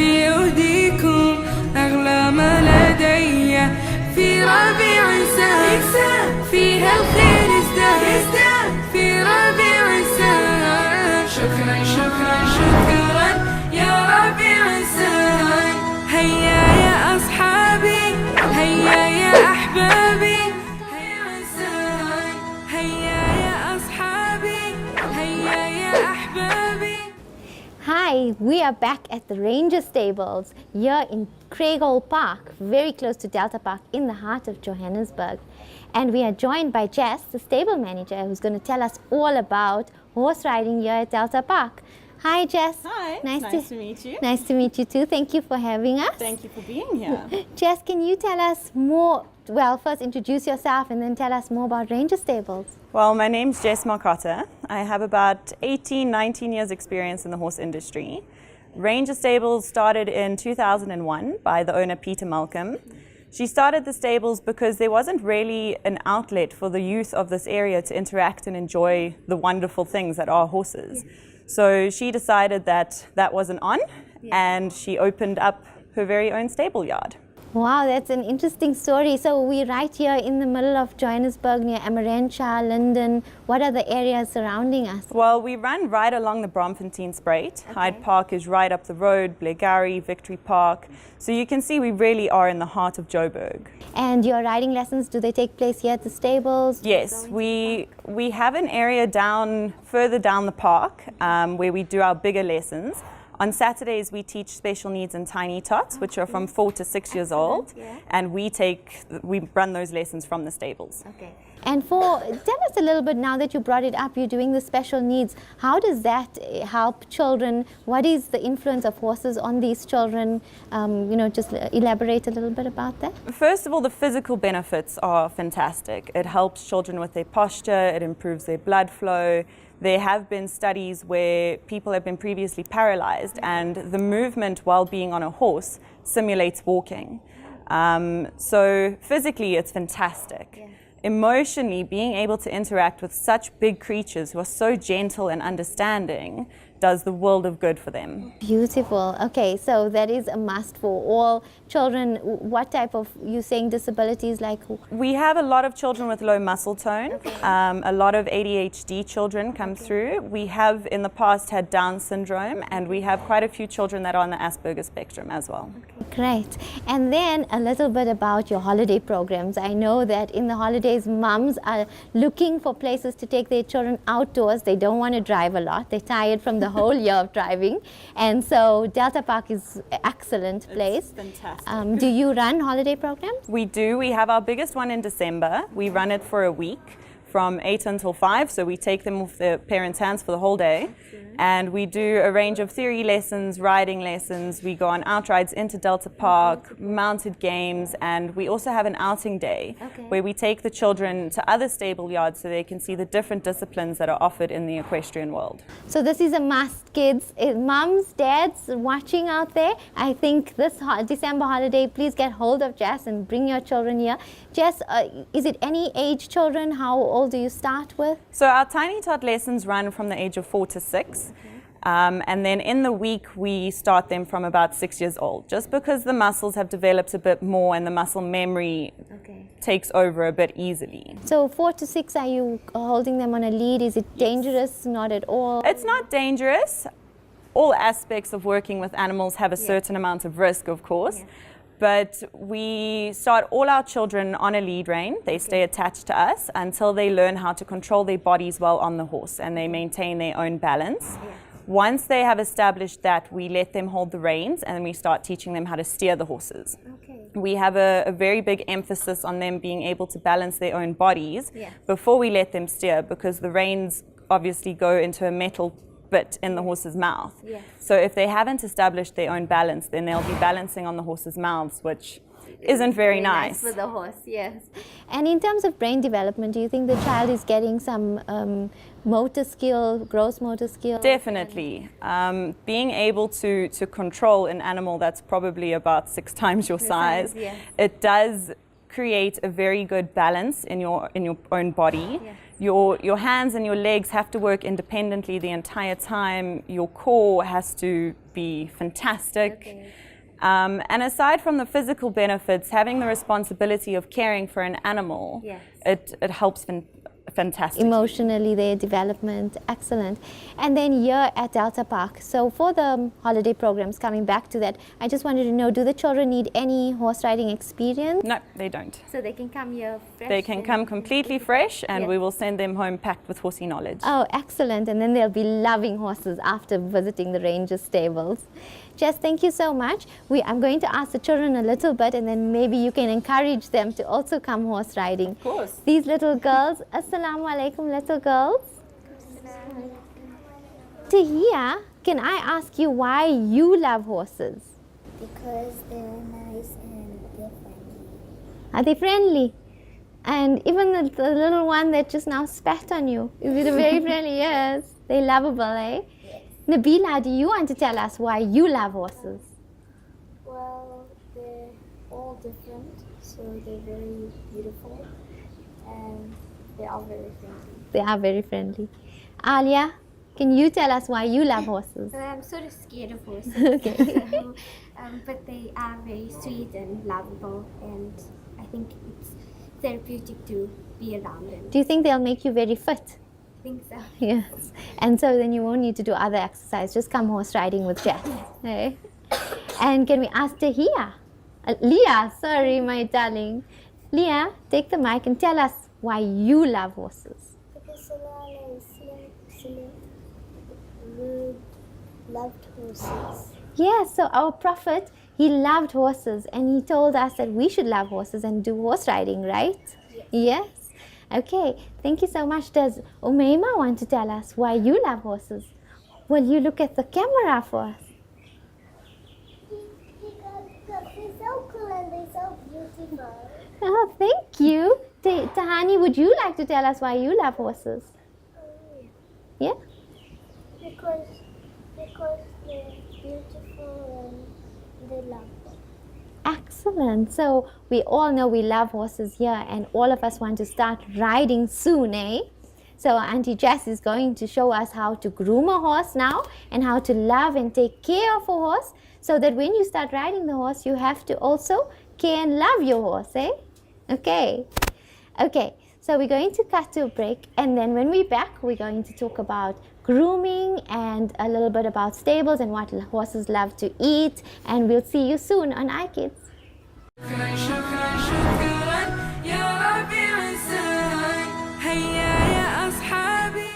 بدي أهديكم أغلى ما لدي في ربيع سار فيها الخير ازداد في ربيع سار شكرا شكرا شكرا يا ربيع سار هيا يا أصحابي هيا يا أحبابي هيا سار هيا يا أصحابي هيا يا أحبابي. Hi, we are back at the Ranger Stables here in Craighall Park, very close to Delta Park in the heart of Johannesburg. And we are joined by Jess, the stable manager, who's going to tell us all about horse riding here at Delta Park. Hi Jess. Hi, nice to meet you. Nice to meet you too. Thank you for having us. Thank you for being here. Jess, can you tell us more, well, first introduce yourself and then tell us more about Ranger Stables. Well, my name's Jess Marcotta. I have about 18, 19 years experience in the horse industry. Ranger Stables started in 2001 by the owner Peter Malcolm. She started the stables because there wasn't really an outlet for the youth of this area to interact and enjoy the wonderful things that are horses. So she decided that that wasn't on, and she opened up her very own stable yard. Wow, that's an interesting story. So we're right here in the middle of Johannesburg near Amarantia, Linden. What are the areas surrounding us? Well, we run right along the Bromfontein-Spruit. Hyde Park is right up the road, Blairgowrie, Victory Park. So you can see we really are in the heart of Joburg. And your riding lessons, do they take place here at the stables? Yes, we have an area further down the park where we do our bigger lessons. On Saturdays, we teach special needs and tiny tots, which are from 4 to 6 years old, and we run those lessons from the stables. Okay. And tell us a little bit, now that you brought it up, you're doing the special needs. How does that help children? What is the influence of horses on these children? Just elaborate a little bit about that. First of all, the physical benefits are fantastic. It helps children with their posture, it improves their blood flow. There have been studies where people have been previously paralyzed, and the movement while being on a horse simulates walking. So physically, it's fantastic. Yeah. Emotionally, being able to interact with such big creatures who are so gentle and understanding does the world of good for them. Beautiful. Okay, so that is a must for all children. What type of, you saying disabilities like? We have a lot of children with low muscle tone. A lot of ADHD children come through. We have in the past had Down syndrome, and we have quite a few children that are on the Asperger spectrum as well. Great. And then a little bit about your holiday programs. I know that in the holidays, mums are looking for places to take their children outdoors. They don't want to drive a lot. They're tired from the whole year of driving, and so Delta Park is an excellent place. It's fantastic. Do you run holiday programs? We do. We have our biggest one in December. We run it for a week from 8 until 5, so we take them off the parents' hands for the whole day. And we do a range of theory lessons, riding lessons. We go on outrides into Delta Park, mounted games, and we also have an outing day where we take the children to other stable yards so they can see the different disciplines that are offered in the equestrian world. So this is a must, kids. Mums, dads watching out there, I think this December holiday, please get hold of Jess and bring your children here. Jess, is it any age children? How old do you start with? So our tiny tot lessons run from the age of 4 to 6. And then in the week we start them from about 6 years old, just because the muscles have developed a bit more and the muscle memory takes over a bit easily. So 4 to 6, are you holding them on a lead? Is it dangerous? Not at all? It's not dangerous. All aspects of working with animals have a certain amount of risk, of course. But we start all our children on a lead rein. They stay attached to us until they learn how to control their bodies while on the horse and they maintain their own balance. Once they have established that, we let them hold the reins and we start teaching them how to steer the horses. We have a very big emphasis on them being able to balance their own bodies before we let them steer, because the reins obviously go into a metal bit in the horse's mouth. So if they haven't established their own balance, then they'll be balancing on the horse's mouths, which isn't very nice for the horse. Yes. And in terms of brain development, do you think the child is getting some motor skill, gross motor skill? Definitely. Being able to control an animal that's probably about 6 times your size, it does create a very good balance in your own body. Your hands and your legs have to work independently the entire time. Your core has to be fantastic. And aside from the physical benefits, having the responsibility of caring for an animal, it helps fantastic. Emotionally, their development, excellent. And then here at Delta Park, so for the holiday programs, coming back to that, I just wanted to know, do the children need any horse riding experience? No, they don't. So they can come here fresh? They can come completely fresh, and we will send them home packed with horsey knowledge. Oh, excellent. And then they'll be loving horses after visiting the ranger stables. Jess, thank you so much. I'm going to ask the children a little bit, and then maybe you can encourage them to also come horse riding. Of course. These little girls, Assalamu alaikum, little girls. Tahia, can I ask you why you love horses? Because they're nice and they're friendly. Are they friendly? And even the little one that just now spat on you, is it very friendly? Yes. They're lovable, eh? Nabila, do you want to tell us why you love horses? Well, they're all different, so they're very beautiful and they are very friendly. They are very friendly. Alia, can you tell us why you love horses? I'm sort of scared of horses. Okay. So, but they are very sweet and lovable, and I think it's therapeutic to be around them. Do you think they'll make you very fit? I think so. Yes. And so then you won't need to do other exercise. Just come horse riding with Jess. Hey? And can we ask Tahia? Leah, sorry, my darling. Leah, take the mic and tell us why you love horses. Because Allah loved horses. Yes, so our Prophet, he loved horses, and he told us that we should love horses and do horse riding, right? Yes. Okay, thank you so much. Does Umayma want to tell us why you love horses? Will you look at the camera for us? Because they're so cool and they're so beautiful. Oh, thank you. Tahani, would you like to tell us why you love horses? Yeah? Because they're beautiful and they love them. Excellent. So we all know we love horses here, and all of us want to start riding soon, eh? So Auntie Jess is going to show us how to groom a horse now and how to love and take care of a horse, so that when you start riding the horse, you have to also care and love your horse, eh? Okay. Okay. So we're going to cut to a break, and then when we're back, we're going to talk about grooming and a little bit about stables and what horses love to eat, and we'll see you soon on iKIDS. شكرا شكرا شكرا يا ربيع السهل هيا يا أصحابي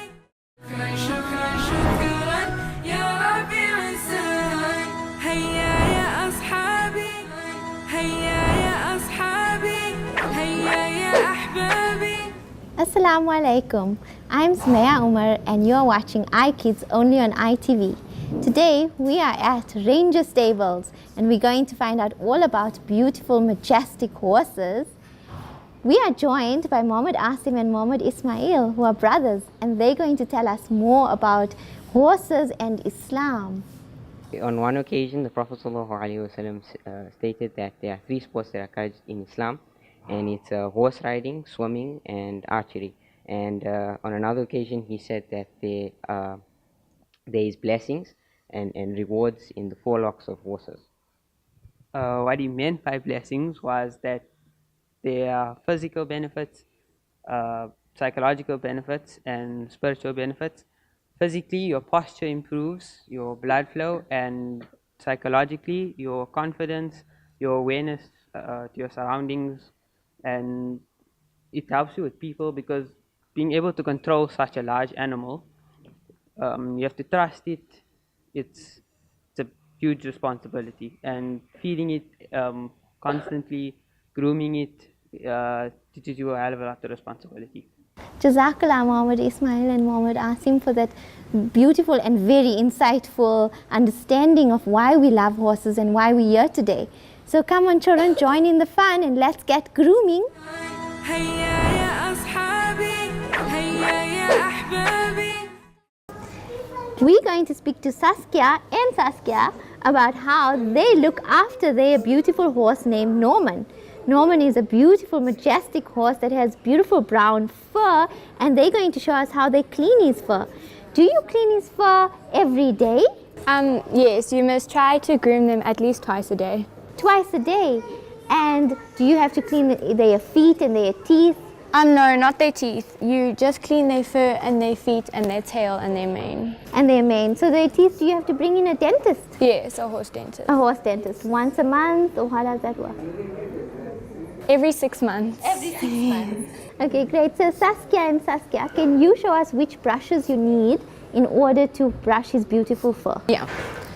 شكرا شكرا شكرا يا ربيع السهل هيا يا أصحابي هيا يا أصحابي هيا يا أحبابي. Assalamu alaikum. I'm Smeya Umar, and you're watching iKIDS only on ITV. Today we are at Ranger Stables, and we're going to find out all about beautiful, majestic horses. We are joined by Mohammed Asim and Mohammed Ismail, who are brothers, and they're going to tell us more about horses and Islam. On one occasion, the Prophet ﷺ stated that there are 3 sports that are encouraged in Islam, and it's horse riding, swimming, and archery. And on another occasion, he said that there is blessings and rewards in the forelocks of horses. What he meant by blessings was that there are physical benefits, psychological benefits, and spiritual benefits. Physically, your posture improves, your blood flow, and psychologically, your confidence, your awareness to your surroundings, and it helps you with people, because being able to control such a large animal, you have to trust it. It's a huge responsibility, and feeding it constantly, grooming it, teaches you a hell of a lot of responsibility. Jazakallah Muhammad Ismail and Muhammad Asim for that beautiful and very insightful understanding of why we love horses and why we're here today. So come on children, join in the fun and let's get grooming. هيا يا أصحابي هيا يا أحبابي. We're going to speak to Saskia and Saskia about how they look after their beautiful horse named Norman. Norman is a beautiful, majestic horse that has beautiful brown fur, and they're going to show us how they clean his fur. Do you clean his fur every day? Yes, you must try to groom them at least twice a day. Twice a day. And do you have to clean their feet and their teeth? No, not their teeth. You just clean their fur and their feet and their tail and their mane. And their mane. So their teeth, do you have to bring in a dentist? Yes, a horse dentist. A horse dentist. Once a month, or how does that work? Every 6 months. Every 6 months. Okay, great. So Saskia, can you show us which brushes you need in order to brush his beautiful fur? Yeah.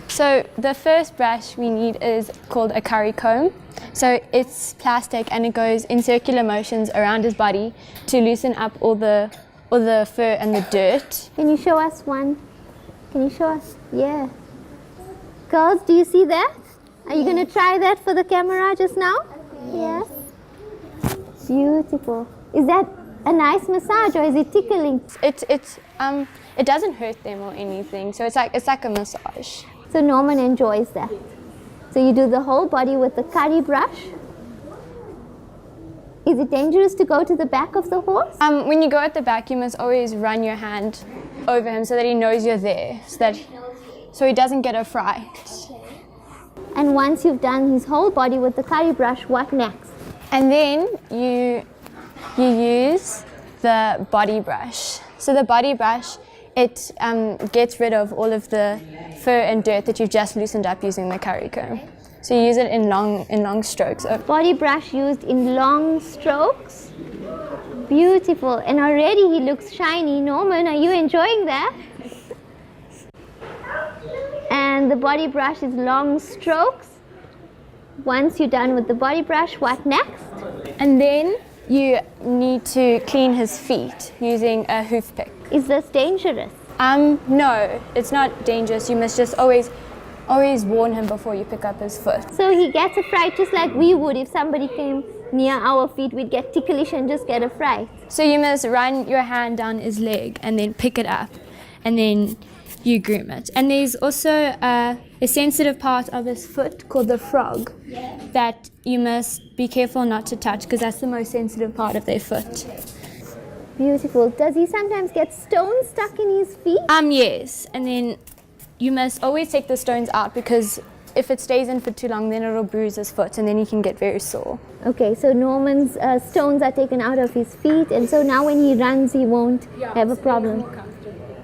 So the first brush we need is called a curry comb. So it's plastic and it goes in circular motions around his body to loosen up all the fur and the dirt. Can you show us one? Can you show us? Yeah. Girls, do you see that? Are you going to try that for the camera just now? Yes. Beautiful. Is that a nice massage or is it tickling? It doesn't hurt them or anything. So it's like a massage. So Norman enjoys that. So you do the whole body with the curry brush. Is it dangerous to go to the back of the horse? When you go at the back, you must always run your hand over him so that he knows you're there, so he doesn't get a fright. And once you've done his whole body with the curry brush, what next? And then you use the body brush. So the body brush, it gets rid of all of the fur and dirt that you've just loosened up using the curry comb. So you use it in long strokes. Body brush used in long strokes. Beautiful. And already he looks shiny. Norman, are you enjoying that? And the body brush is long strokes. Once you're done with the body brush, what next? And then you need to clean his feet using a hoof pick. Is this dangerous? No, it's not dangerous. You must just always warn him before you pick up his foot. So he gets a fright just like we would. If somebody came near our feet, we'd get ticklish and just get a fright. So you must run your hand down his leg and then pick it up and then you groom it. And there's also a sensitive part of his foot called the frog that you must be careful not to touch because that's the most sensitive part of their foot. Beautiful. Does he sometimes get stones stuck in his feet? Yes. And then you must always take the stones out because if it stays in for too long, then it'll bruise his foot and then he can get very sore. Okay, so Norman's stones are taken out of his feet, and so now when he runs, he won't have a problem.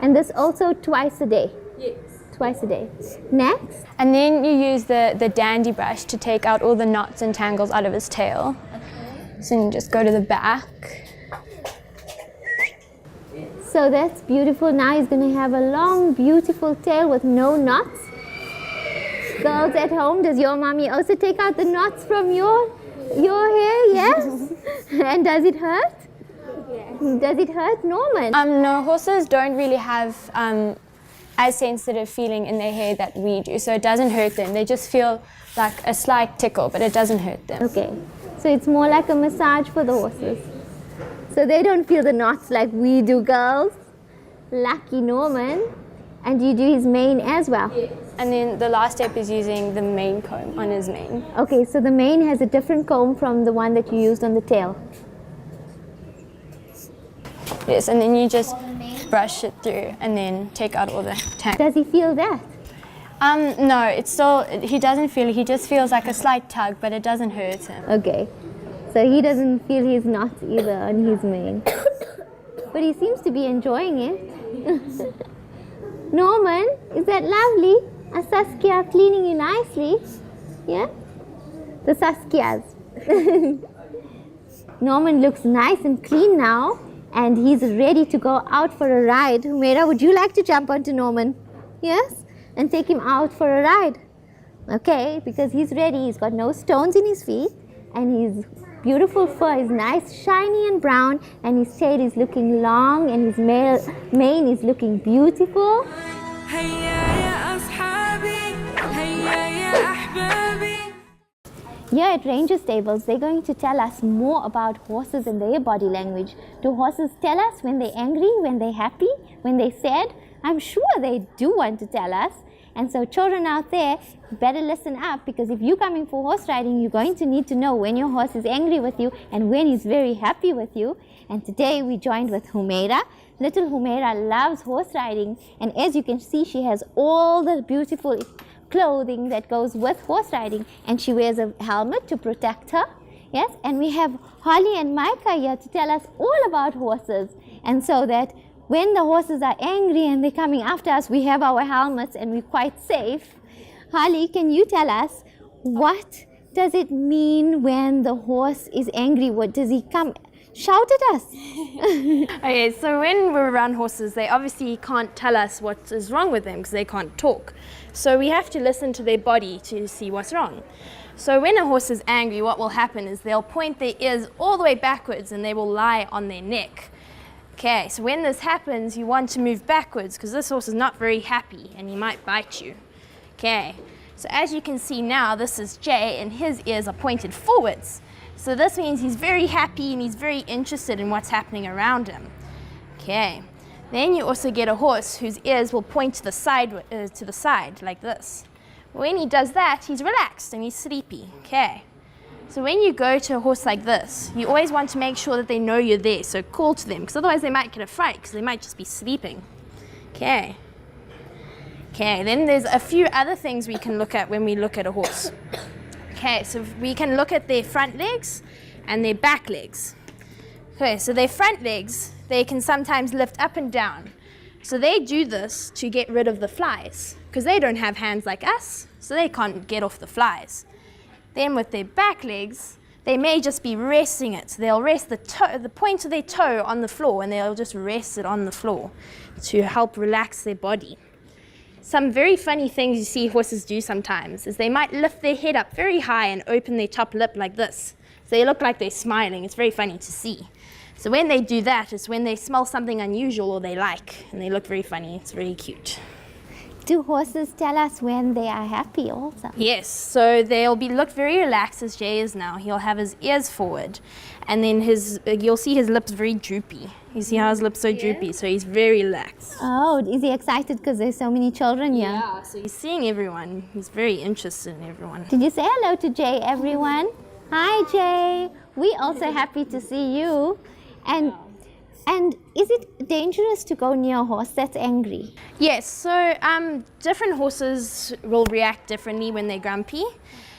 And this also twice a day? Yes. Twice a day. Next? And then you use the dandy brush to take out all the knots and tangles out of his tail. Okay. So you just go to the back. So that's beautiful. Now he's going to have a long, beautiful tail with no knots. Girls at home, does your mommy also take out the knots from your hair? Yes? And does it hurt? Yes. Does it hurt, Norman? No, horses don't really have as sensitive feeling in their hair that we do, so it doesn't hurt them. They just feel like a slight tickle, but it doesn't hurt them. Okay, so it's more like a massage for the horses. So they don't feel the knots like we do, girls. Lucky Norman. And you do his mane as well? Yes. And then the last step is using the mane comb on his mane. Okay, so the mane has a different comb from the one that you used on the tail. Yes, and then you just brush it through and then take out all the tangles. Does he feel that? No, it's still, he doesn't feel it. He just feels like a slight tug, but it doesn't hurt him. Okay, so he doesn't feel his knots either on his mane. But he seems to be enjoying it. Norman, is that lovely? And Saskia cleaning you nicely. Yeah? The Saskias. Norman looks nice and clean now, and he's ready to go out for a ride. Humaira, would you like to jump onto Norman? Yes? And take him out for a ride. Okay, because he's ready. He's got no stones in his feet, and his beautiful fur is nice, shiny and brown, and his tail is looking long, and his mane is looking beautiful. Here at Ranger Stables, they're going to tell us more about horses and their body language. Do horses tell us when they're angry, when they're happy, when they're sad? I'm sure they do want to tell us. And so children out there, better listen up, because if you're coming for horse riding, you're going to need to know when your horse is angry with you and when he's very happy with you. And today we joined with Humaira. Little Humaira loves horse riding, and as you can see, she has all the beautiful clothing that goes with horse riding, and she wears a helmet to protect her. Yes, and we have Holly and Micah here to tell us all about horses, and so that when the horses are angry and they're coming after us, we have our helmets and we're quite safe. Holly, can you tell us, what does it mean when the horse is angry? What does he come? Shout at us. Okay, so when we're around horses, they obviously can't tell us what is wrong with them because they can't talk. So we have to listen to their body to see what's wrong. So when a horse is angry, what will happen is they'll point their ears all the way backwards and they will lie on their neck. Okay, so when this happens, you want to move backwards because this horse is not very happy and he might bite you. Okay, so as you can see now, this is Jay and his ears are pointed forwards. So this means he's very happy and he's very interested in what's happening around him. Okay, then you also get a horse whose ears will point to the side like this. When he does that, he's relaxed and he's sleepy. Okay. So when you go to a horse like this, you always want to make sure that they know you're there, so call to them, because otherwise they might get a fright, because they might just be sleeping. Okay. Okay, then there's a few other things we can look at when we look at a horse. Okay, so we can look at their front legs and their back legs. Okay, so their front legs, they can sometimes lift up and down. So they do this to get rid of the flies, because they don't have hands like us, so they can't get off the flies. Then with their back legs, they may just be resting it. They'll rest the point of their toe on the floor, and they'll just rest it on the floor to help relax their body. Some very funny things you see horses do sometimes is they might lift their head up very high and open their top lip like this. So they look like they're smiling. It's very funny to see. So when they do that, it's when they smell something unusual or they like, and they look very funny. It's very cute. Do horses tell us when they are happy also? Yes, so they'll look very relaxed as Jay is now. He'll have his ears forward, and then you'll see his lips very droopy. You see how his lips so droopy, so he's very relaxed. Oh, is he excited because there's so many children here? Yeah, so he's seeing everyone. He's very interested in everyone. Did you say hello to Jay, everyone? Hi, Jay. We also happy to see you. And is it dangerous to go near a horse that's angry? Yes, so different horses will react differently when they're grumpy.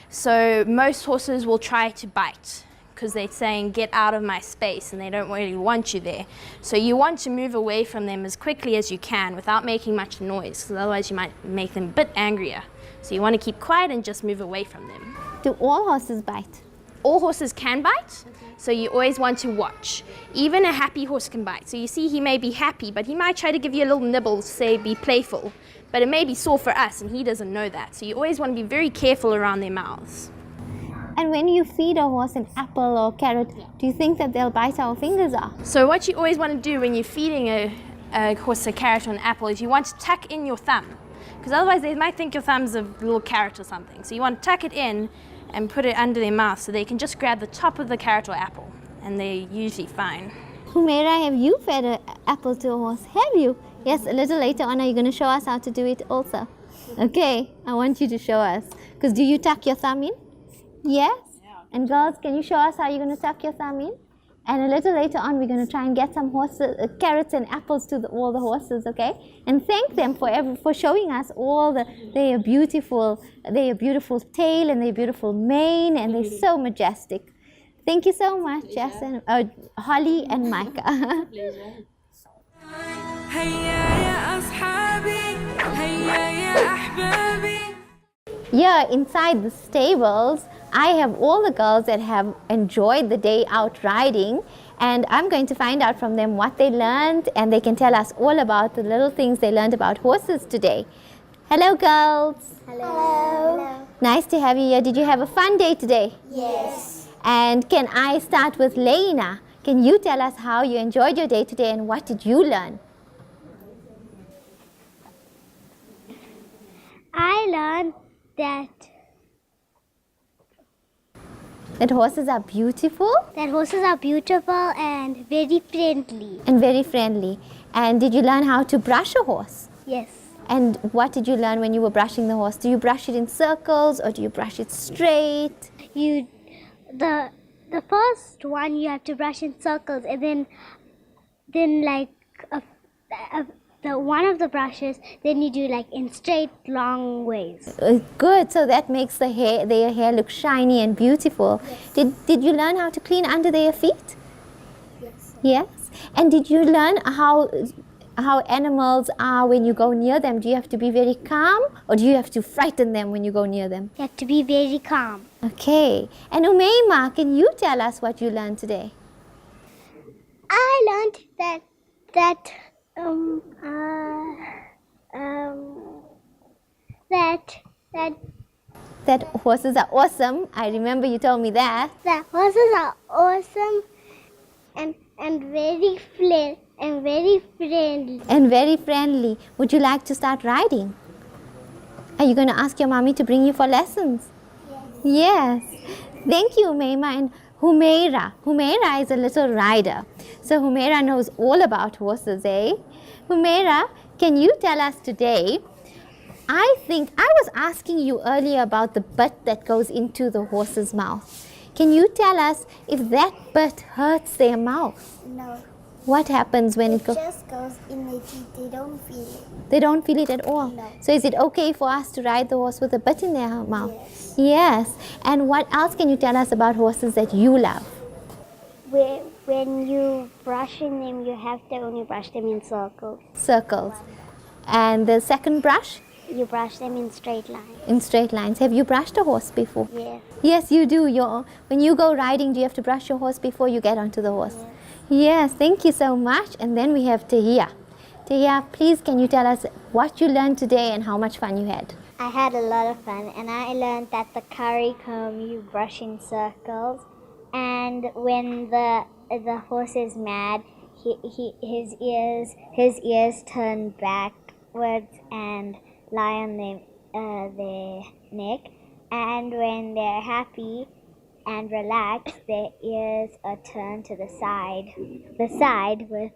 So most horses will try to bite because they're saying, get out of my space, and they don't really want you there. So you want to move away from them as quickly as you can without making much noise, because otherwise you might make them a bit angrier. So you want to keep quiet and just move away from them. Do all horses bite? All horses can bite, so you always want to watch. Even a happy horse can bite. So you see he may be happy, but he might try to give you a little nibble, say be playful. But it may be sore for us, and he doesn't know that. So you always want to be very careful around their mouths. And when you feed a horse an apple or carrot, do you think that they'll bite our fingers off? So what you always want to do when you're feeding a horse a carrot or an apple is you want to tuck in your thumb. Because otherwise they might think your thumb's a little carrot or something. So you want to tuck it in and put it under their mouth so they can just grab the top of the carrot or apple, and they're usually fine. Humaira, have you fed an apple to a horse? Have you? Yes, a little later on, are you going to show us how to do it also? Okay, I want you to show us. Because do you tuck your thumb in? Yes? And girls, can you show us how you're going to tuck your thumb in? And a little later on, we're going to try and get some carrots and apples to all the horses, okay? And thank them for showing us all their beautiful tail and their beautiful mane, and they're so majestic. Thank you so much, Jess and Holly and Micah. Here inside the stables, I have all the girls that have enjoyed the day out riding, and I'm going to find out from them what they learned, and they can tell us all about the little things they learned about horses today. Hello, girls. Hello. Nice to have you here. Did you have a fun day today? Yes. And can I start with Leina? Can you tell us how you enjoyed your day today and what did you learn? I learned that horses are beautiful? That horses are beautiful and very friendly. And very friendly. And did you learn how to brush a horse? Yes. And what did you learn when you were brushing the horse? Do you brush it in circles or do you brush it straight? The first one you have to brush in circles, and then like the one of the brushes, then you do like in straight long ways. Good, so that makes their hair look shiny and beautiful. Yes. Did you learn how to clean under their feet? Yes. Yes. And did you learn how animals are when you go near them? Do you have to be very calm or do you have to frighten them when you go near them? You have to be very calm. Okay. And Umayma, can you tell us what you learned today? I learned that horses are awesome. I remember you told me that. That horses are awesome and very friendly. And very friendly. Would you like to start riding? Are you going to ask your mommy to bring you for lessons? Yes. Thank you, Umayma. And Humaira. Humaira is a little rider. So Humaira knows all about horses, eh? Humaira, can you tell us today, I think I was asking you earlier about the bit that goes into the horse's mouth. Can you tell us if that bit hurts their mouth? No. What happens when it goes? It just goes in their teeth. They don't feel it. They don't feel it at all? No. So is it okay for us to ride the horse with a bit in their mouth? Yes. Yes. And what else can you tell us about horses that you love? When you brushing them, you have to only brush them in circles. Circles. And the second brush? You brush them in straight lines. In straight lines. Have you brushed a horse before? Yes. Yes, you do. When you go riding, do you have to brush your horse before you get onto the horse? Yes, thank you so much. And then we have Tahia. Tahia, please can you tell us what you learned today and how much fun you had? I had a lot of fun, and I learned that the curry comb you brush in circles, and when the horse is mad, his ears turn backwards and lie on their neck, and when they're happy and relaxed, their ears are turned to the side with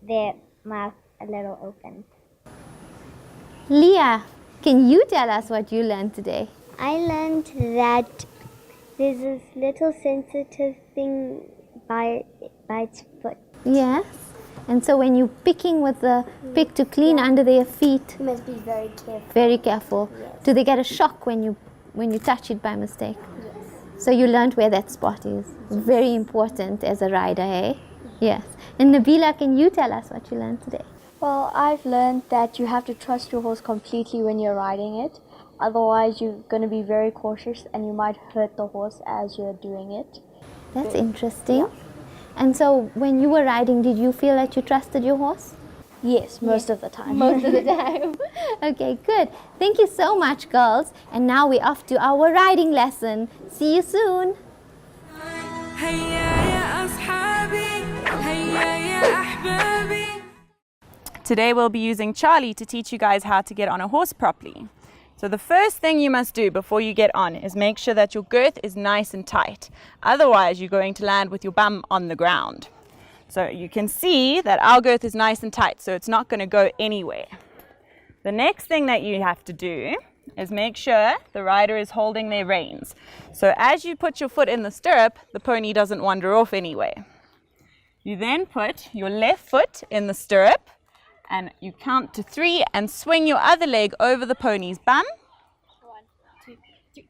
their mouth a little open. Leah, can you tell us what you learned today? I learned that there's this little sensitive thing by its foot. Yes. And so when you're picking with the pick to clean under their feet, You must be very careful. very careful. Yes. Do they get a shock when you touch it by mistake? Yes. So you learned where that spot is. Very important as a rider, eh? Yes. And Nabila, can you tell us what you learned today? Well, I've learned that you have to trust your horse completely when you're riding it. Otherwise, you're going to be very cautious and you might hurt the horse as you're doing it. That's interesting. And so when you were riding, did you feel that you trusted your horse? Yes, most of the time. Most of the time. Okay, good. Thank you so much, girls. And now we're off to our riding lesson. See you soon. هيا يا أصحابي هيا يا أحبابي. Today we'll be using Charlie to teach you guys how to get on a horse properly. So the first thing you must do before you get on is make sure that your girth is nice and tight. Otherwise, you're going to land with your bum on the ground. So you can see that our girth is nice and tight, so it's not going to go anywhere. The next thing that you have to do is make sure the rider is holding their reins. So as you put your foot in the stirrup, the pony doesn't wander off anywhere. You then put your left foot in the stirrup and you count to 3 and swing your other leg over the pony's bum. 1, 2, 3.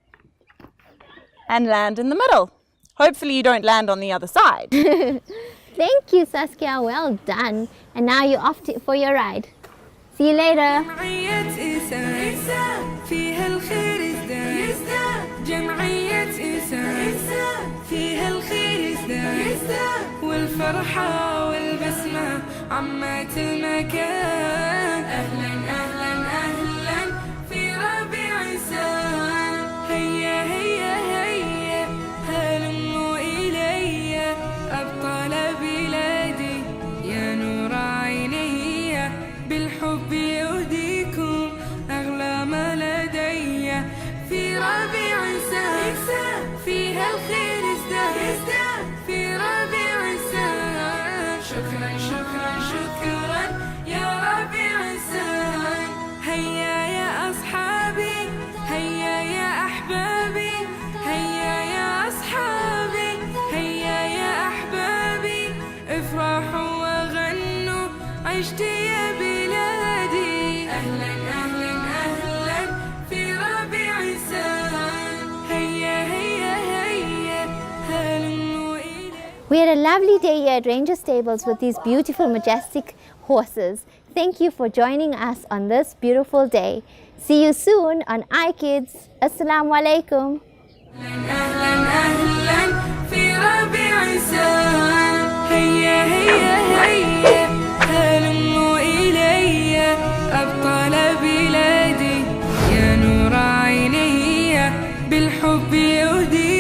And land in the middle. Hopefully you don't land on the other side. Thank you, Saskia. Well done. And now you're off for your ride. See you later. جمعية إنسان فيها الخير يزداد جمعية إنسان فيها الخير يزداد والفرحة والبسمة عمت المكان أهلا أهلا أهلا في ربيع إنسان هيا هيا هيا هلموا إلي أبطال بلادي يا نور عيني بالحب يهديكم أغلى ما لدي في ربيع إنسان فيها الخير يزداد في ربيع إنسان شكرا شكرا شكرا يا ربيع إنسان عشت يا بلادي أهلا أهلا أهلا في ربيع سان هيا هيا هيا هلموا إلي. We had a lovely day here at Ranger Stables with these beautiful, majestic horses. Thank you for joining us on this beautiful day. See you soon on iKIDS. Assalamu alaikum. أهلا أهلا في ربيع سان هيا هيا هيا هلموا إلي أبطال بلادي يا نور عيني بالحب يهدي